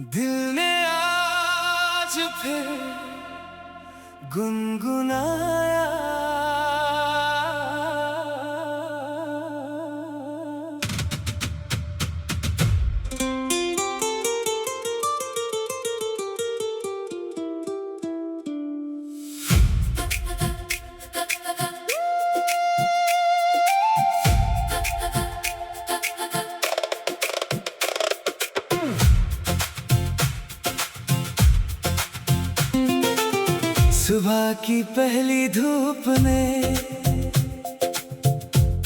दिल ने आज फिर गुनगुनाया। सुबह की पहली धूप ने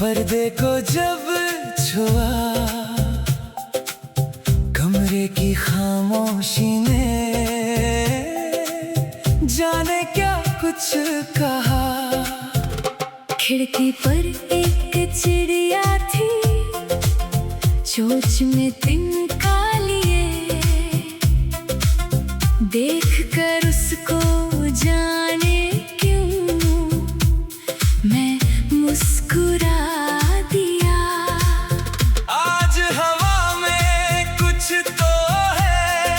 पर्दे को जब छुआ, कमरे की खामोशी ने जाने क्या कुछ कहा। खिड़की पर एक चिड़िया थी, चोंच में तिनका लिए, देख कर उसको जाने क्यों मैं मुस्कुरा दिया। आज हवा में कुछ तो है,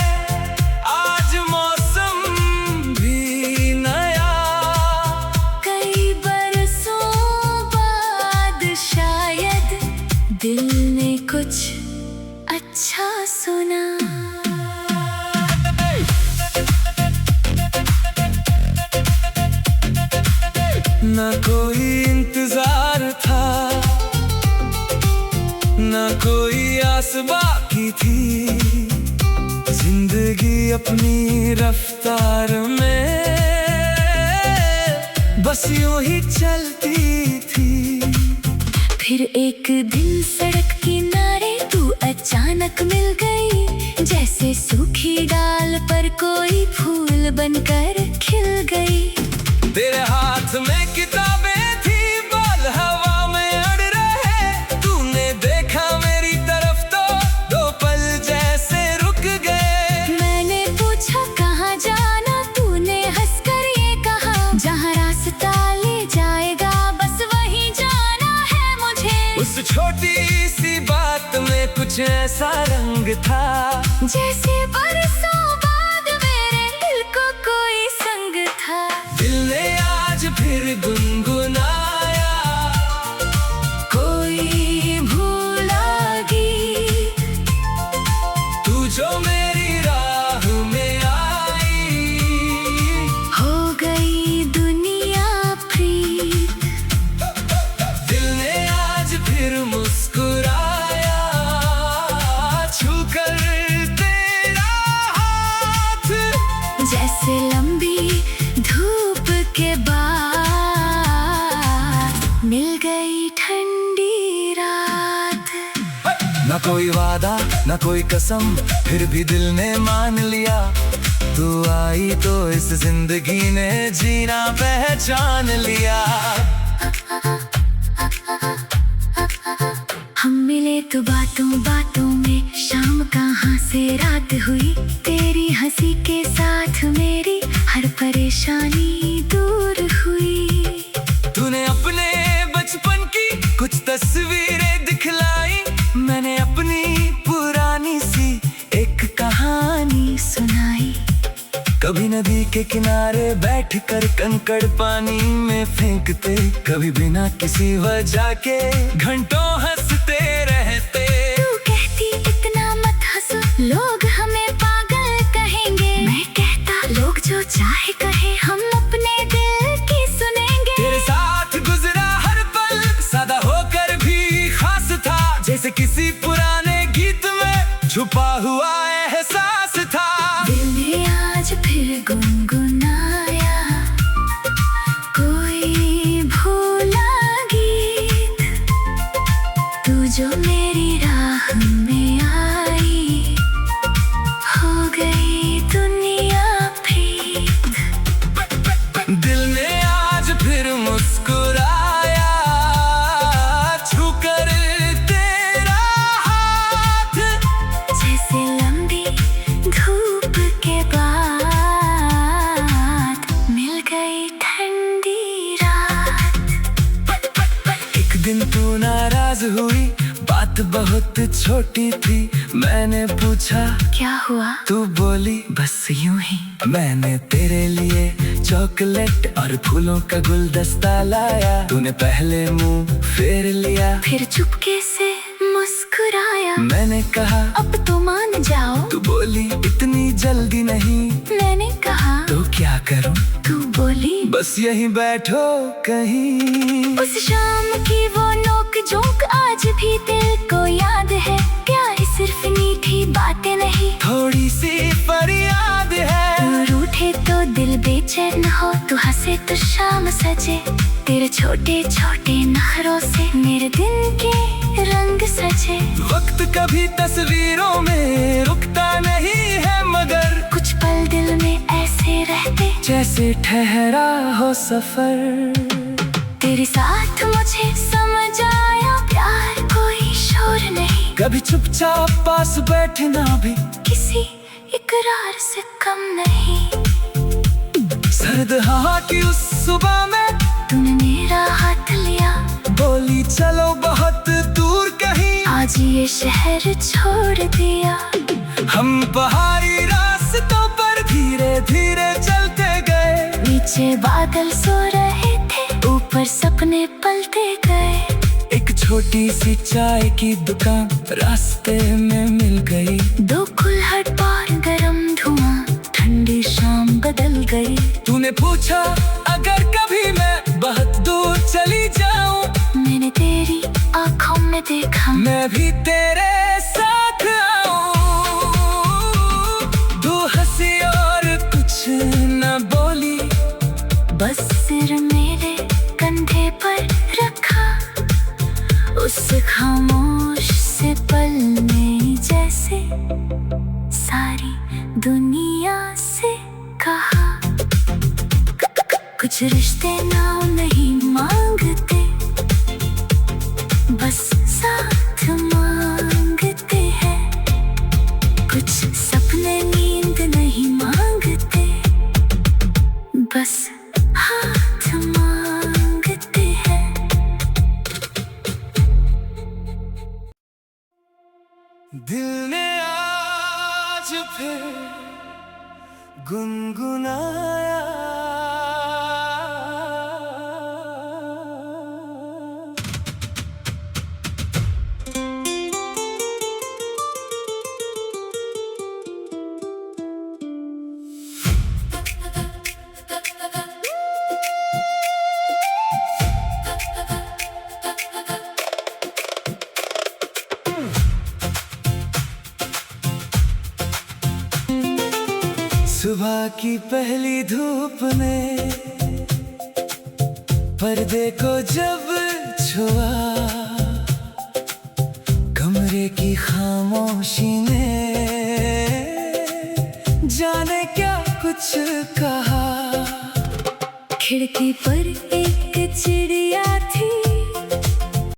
आज मौसम भी नया। कई बरसों बाद शायद दिल ने कुछ अच्छा सुना। ना कोई इंतजार था, ना कोई आस बाकी थी, जिंदगी अपनी रफ्तार में बस यूं ही चलती थी। फिर एक दिन सड़क किनारे तू अचानक मिल गई, जैसे सूखी डाल पर कोई फूल बनकर खिल गई। तेरे हाथ में किताबें थी, बाल हवा में अड़ रहे, तूने देखा मेरी तरफ तो दो पल जैसे रुक गए। मैंने पूछा कहाँ जाना, तूने हंसकर ये कहा, जहाँ रास्ता ले जाएगा बस वहीं जाना है मुझे। उस छोटी सी बात में कुछ ऐसा रंग था, जैसे बरसों बाद मेरे दिल को कोई संग था। दिल ने आज फिर गुनगुनाया, कोई भूला गीत, तू जो मेरी राह में आई, हो गई दुनिया प्रीत। दिल ने आज फिर मुस्कुराया, छूकर तेरा हाथ, जैसे लंबी धूप के बाद मिल गई ठंडी रात। ना कोई वादा ना कोई कसम, फिर भी दिल ने मान लिया, तू आई तो इस जिंदगी ने जीना पहचान लिया। हम मिले तो बातों बातों में, शाम कहाँ से रात हुई, तेरी हंसी के साथ मेरी हर परेशानी दूर हुई। तूने अपने बचपन की कुछ तस्वीरें दिखलाई, मैंने अपनी पुरानी सी एक कहानी सुनाई। कभी नदी के किनारे बैठकर कंकड़ पानी में फेंकते, कभी बिना किसी वजह के घंटों हंसते रहते। तू कहती इतना मत हंसो, लोग हमें पागल कहेंगे। मैं कहता लोग जो चाहे कहे, हम अपने दिल की सुनेंगे। तेरे साथ गुजरा हर पल सादा होकर भी खास था, जैसे किसी पुराने गीत में छुपा हुआ एहसास था। दिल ने आज फिर गुनगुनाया, कोई भूला गीत, तू जो मेरी राह में आई, हो गई दुनिया प्रीत। दिल ने आज फिर मुस्कुराया, छूकर तेरा हाथ, जैसे लंबी धूप के बाद मिल गई ठंडी रात। एक दिन तू नाराज हुई, बात बहुत छोटी थी, मैंने मैंने पूछा क्या हुआ? तू बोली बस यूं ही। मैंने तेरे लिए चॉकलेट और फूलों का गुलदस्ता लाया। तूने पहले मुंह फेर लिया, फिर चुपके से मुस्कुराया। मैंने कहा अब तो मान जाओ। तू बोली इतनी जल्दी नहीं। मैंने कहा तो क्या करूं? तू बोली बस यहीं बैठो कहीं। उस शाम की वो नोक-झोंक आज भी दिल को याद है। क्या ये सिर्फ मीठी बातें नहीं, थोड़ी सी फरियाद है। तू रूठे तो दिल बेचैन हो, तू हंसे तो शाम सजे। तेरे छोटे छोटे नखरों से मेरे दिन के रंग सजे। वक्त कभी तस्वीरों में रुकता नहीं है, मगर कुछ पल दिल में ऐसे रहते जैसे ठहरा हो सफर। तेरे साथ मुझे समझ आया, प्यार कोई शोर नहीं। कभी चुपचाप पास बैठना भी किसी इकरार से कम नहीं। सर्द हवा की उस सुबह में तूने मेरा हाथ लिया, बोली चलो बहुत दूर कहीं। आज ये शहर छोड़ दिया। हम पहाड़ी रास्तों पर धीरे धीरे चलते गए। नीचे बादल सो रहे थे, ऊपर सपने पलते गए। एक छोटी सी चाय की दुकान रास्ते में मिल गई। दो कुल्हड़ पार गरम धुआं, ठंडी शाम बदल गई। तूने पूछा अगर कभी मैं बहुत दूर चली जाऊं। मैंने तेरी आंखों में देखा, मैं भी तेरे साथ आऊं। तू हंसी और कुछ न बोली, बस सिर मेरे कंधे पर रखा। उस खामोश से पल में जैसे सारी दुनिया से कहा। कुछ रिश्ते नाम नहीं मांगते, बस साथ मांगते हैं। कुछ सपने नींद नहीं मांगते, बस हाथ मांगते हैं। दिल ने आज फिर गुनगुनाया। सुबह की पहली धूप ने पर्दे को जब छुआ, कमरे की खामोशी ने जाने क्या कुछ कहा। खिड़की पर एक चिड़िया